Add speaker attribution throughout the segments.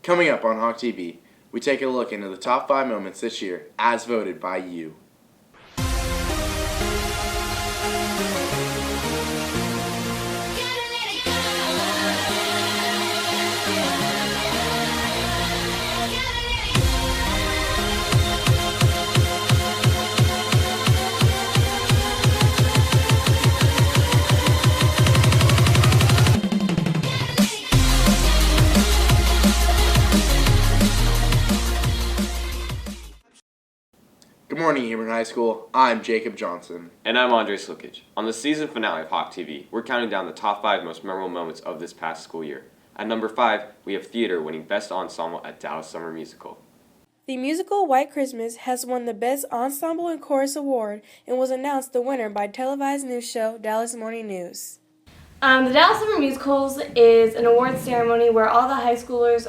Speaker 1: Coming up on Hawk TV, we take a look into the top 5 moments this year as voted by you. Good morning, Hebron High School. I'm Jacob Johnson.
Speaker 2: And I'm Andre Slickage. On the season finale of Hawk TV, we're counting down the top 5 most memorable moments of this past school year. At number 5, we have theater winning Best Ensemble at Dallas Summer Musical.
Speaker 3: The musical White Christmas has won the Best Ensemble and Chorus Award and was announced the winner by televised news show Dallas Morning News.
Speaker 4: The Dallas Summer Musicals is an awards ceremony where all the high schoolers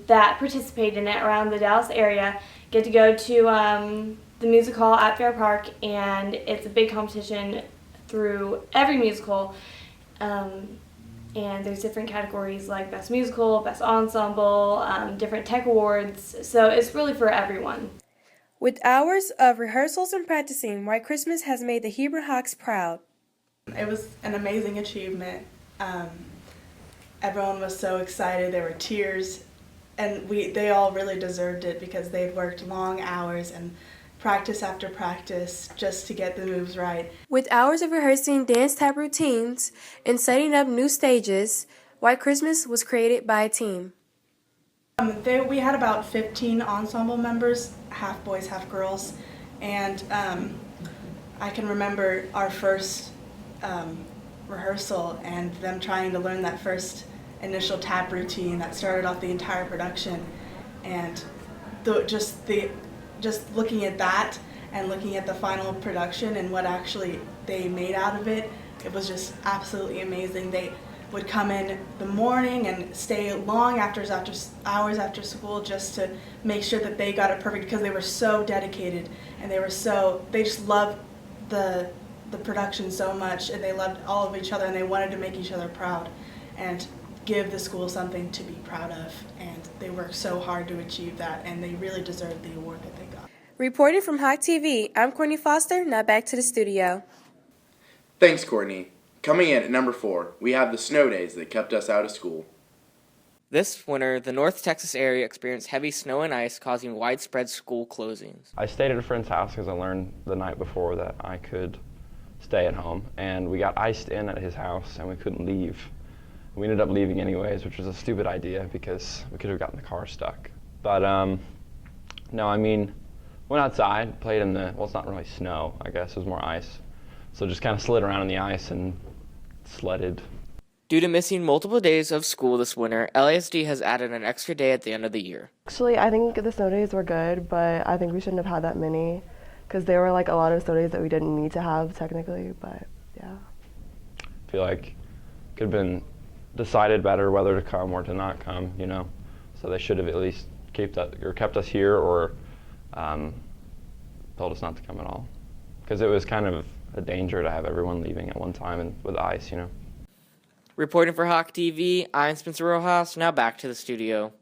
Speaker 4: that participate in it around the Dallas area get to go to the music hall at Fair Park, and it's a big competition through every musical. And there's different categories like Best Musical, Best Ensemble, different tech awards, so it's really for everyone.
Speaker 3: With hours of rehearsals and practicing, White Christmas has made the Hebron Hawks proud.
Speaker 5: It was an amazing achievement. Everyone was so excited. There were tears, and they all really deserved it because they'd worked long hours and practice after practice just to get the moves right.
Speaker 3: With hours of rehearsing dance tap routines and setting up new stages, White Christmas was created by a team.
Speaker 5: We had about 15 ensemble members, half boys, half girls, and I can remember our first rehearsal and them trying to learn that first initial tap routine that started off the entire production, and just looking at that and looking at the final production and what actually they made out of it, it was just absolutely amazing. They would come in the morning and stay long hours after school just to make sure that they got it perfect because they were so dedicated and they just loved the production so much, and they loved all of each other, and they wanted to make each other proud and give the school something to be proud of, and they worked so hard to achieve that, and they really deserved the award that they got.
Speaker 3: Reporting from Hawk TV, I'm Courtney Foster. Now back to the studio.
Speaker 1: Thanks, Courtney. Coming in at number 4, we have the snow days that kept us out of school.
Speaker 6: This winter, the North Texas area experienced heavy snow and ice, causing widespread school closings.
Speaker 7: I stayed at a friend's house because I learned the night before that I could stay at home, and we got iced in at his house and we couldn't leave. We ended up leaving anyways, which was a stupid idea because we could have gotten the car stuck. But no, I mean, went outside, played in well, it's not really snow, I guess, it was more ice. So just kind of slid around in the ice and sledded.
Speaker 6: Due to missing multiple days of school this winter, LASD has added an extra day at the end of the year.
Speaker 8: Actually, I think the snow days were good, but I think we shouldn't have had that many because there were like a lot of snow days that we didn't need to have technically, but yeah.
Speaker 7: I feel like it could have been decided better whether to come or to not come, you know. So they should have at least kept us here or told us not to come at all. Because it was kind of a danger to have everyone leaving at one time and with ice, you know.
Speaker 6: Reporting for Hawk TV, I'm Spencer Rojas. Now back to the studio.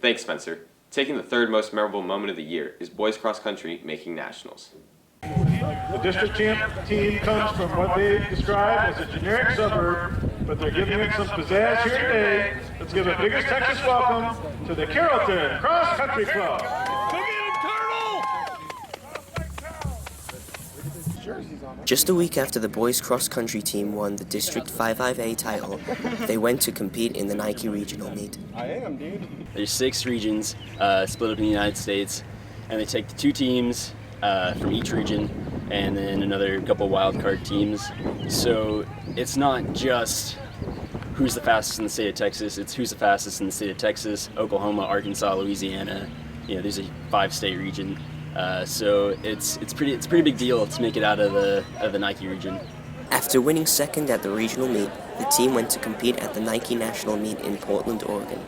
Speaker 2: Thanks, Spencer. Taking the 3rd most memorable moment of the year is boys cross country making nationals.
Speaker 9: The district champ team comes from what they describe as a generic suburb, but they're giving it some pizzazz here today. Let's give a biggest Texas welcome to the Carrollton Cross Country Club.
Speaker 10: Just a week after the boys cross-country team won the District 5A title, they went to compete in the Nike Regional Meet.
Speaker 11: There's 6 regions split up in the United States, and they take the 2 teams from each region and then another couple wild card teams. So it's not just who's the fastest in the state of Texas, it's who's the fastest in the state of Texas, Oklahoma, Arkansas, Louisiana. You know, there's a 5-state region. So it's a pretty big deal to make it out of the Nike region.
Speaker 10: After winning 2nd at the regional meet, the team went to compete at the Nike National Meet in Portland, Oregon.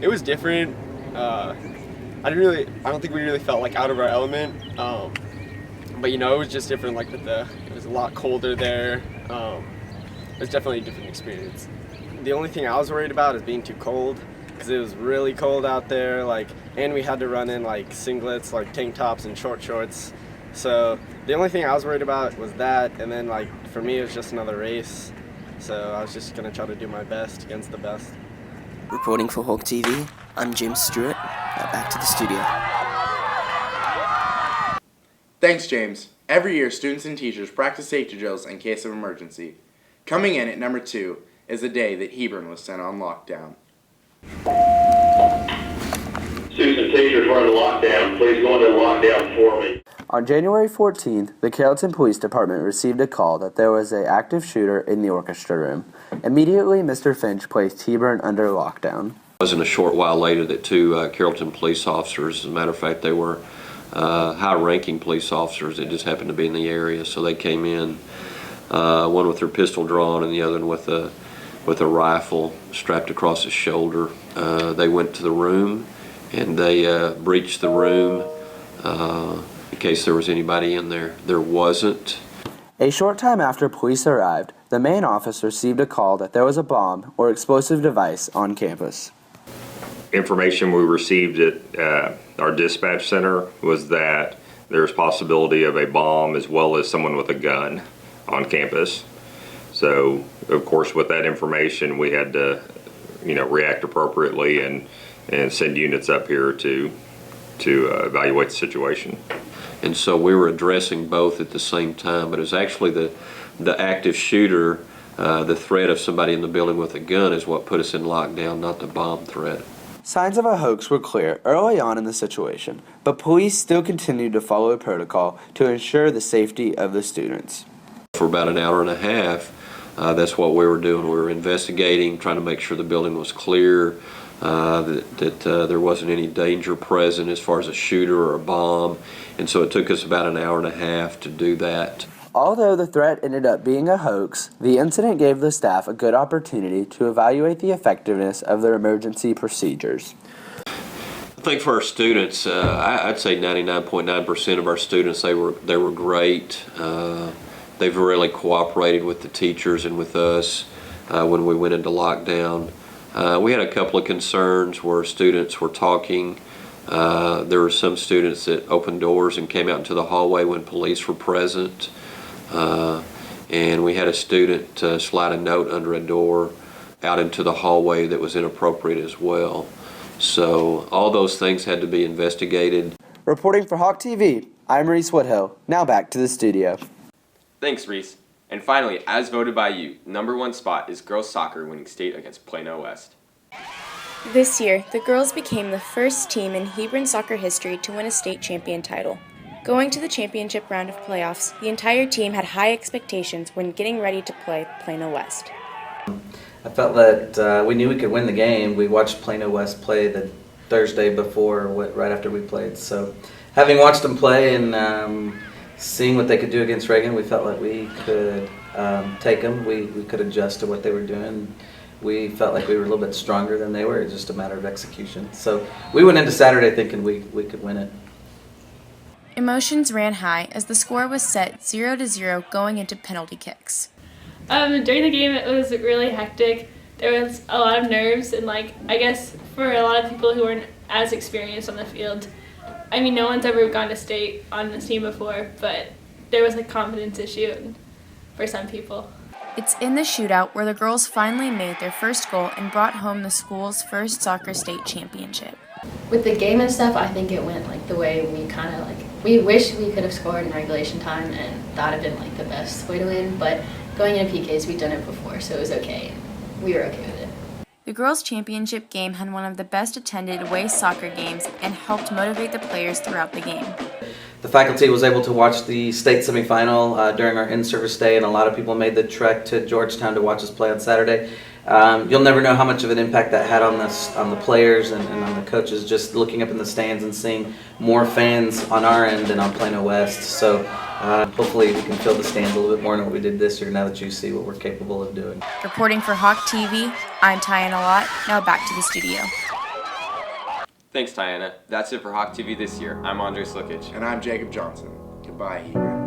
Speaker 12: It was different. I don't think we really felt like out of our element. But you know, it was just different. Like it was a lot colder there. It was definitely a different experience. The only thing I was worried about is being too cold. because it was really cold out there, and we had to run in singlets, tank tops and short shorts. So the only thing I was worried about was that, and then for me it was just another race. So I was just gonna try to do my best against the best.
Speaker 10: Reporting for Hawk TV, I'm Jim Stewart. Now back to the studio.
Speaker 1: Thanks, James. Every year, students and teachers practice safety drills in case of emergency. Coming in at number 2 is the day that Hebron was sent on lockdown.
Speaker 13: Students and teachers were in lockdown. Please go into lockdown for me.
Speaker 14: On January 14th, the Carrollton Police Department received a call that there was an active shooter in the orchestra room. Immediately, Mr. Finch placed Hebron under lockdown.
Speaker 15: It wasn't a short while later that 2 Carrollton police officers, as a matter of fact, they were high-ranking police officers that just happened to be in the area, so they came in, one with their pistol drawn and the other one with a rifle strapped across his shoulder. They went to the room and they breached the room in case there was anybody in there. There wasn't.
Speaker 14: A short time after police arrived, the main office received a call that there was a bomb or explosive device on campus.
Speaker 16: Information we received at our dispatch center was that there's possibility of a bomb as well as someone with a gun on campus. So, of course, with that information, we had to, react appropriately and send units up here to evaluate the situation.
Speaker 15: And so we were addressing both at the same time, but it was actually the active shooter, the threat of somebody in the building with a gun is what put us in lockdown, not the bomb threat.
Speaker 14: Signs of a hoax were clear early on in the situation, but police still continued to follow a protocol to ensure the safety of the students.
Speaker 15: For about an hour and a half, that's what we were doing. We were investigating, trying to make sure the building was clear, that there wasn't any danger present as far as a shooter or a bomb, and so it took us about an hour and a half to do that.
Speaker 14: Although the threat ended up being a hoax, the incident gave the staff a good opportunity to evaluate the effectiveness of their emergency procedures.
Speaker 15: I think for our students, I'd say 99.9% of our students, they were great. They've really cooperated with the teachers and with us when we went into lockdown. We had a couple of concerns where students were talking. There were some students that opened doors and came out into the hallway when police were present. And we had a student slide a note under a door out into the hallway that was inappropriate as well. So all those things had to be investigated.
Speaker 14: Reporting for Hawk TV, I'm Reese Woodhill. Now back to the studio.
Speaker 2: Thanks, Reese. And finally, as voted by you, #1 spot is girls soccer winning state against Plano West.
Speaker 17: This year, the girls became the first team in Hebron soccer history to win a state champion title. Going to the championship round of playoffs, the entire team had high expectations when getting ready to play Plano West.
Speaker 18: I felt that we knew we could win the game. We watched Plano West play the Thursday before, right after we played. So having watched them play and seeing what they could do against Reagan, we felt like we could take them. We could adjust to what they were doing. We felt like we were a little bit stronger than they were. It was just a matter of execution. So we went into Saturday thinking we could win it.
Speaker 17: Emotions ran high as the score was set 0-0 going into penalty kicks.
Speaker 4: During the game, it was really hectic. There was a lot of nerves, and I guess for a lot of people who weren't as experienced on the field, I mean, no one's ever gone to state on this team before, but there was a confidence issue for some people.
Speaker 17: It's in the shootout where the girls finally made their first goal and brought home the school's first soccer state championship.
Speaker 19: With the game and stuff, I think it went the way we wish we could have scored in regulation time, and that would have been the best way to win, but going into PKs, we'd done it before, so it was okay. We were okay with it.
Speaker 17: The girls' championship game had one of the best attended away soccer games and helped motivate the players throughout the game.
Speaker 18: The faculty was able to watch the state semifinal during our in-service day, and a lot of people made the trek to Georgetown to watch us play on Saturday. You'll never know how much of an impact that had on the players and on the coaches, just looking up in the stands and seeing more fans on our end than on Plano West. So hopefully we can fill the stands a little bit more than what we did this year now that you see what we're capable of doing.
Speaker 17: Reporting for Hawk TV, I'm Tiana Lott. Now back to the studio.
Speaker 2: Thanks, Tiana. That's it for Hawk TV this year. I'm Andre Slickage.
Speaker 1: And I'm Jacob Johnson. Goodbye, Hebron.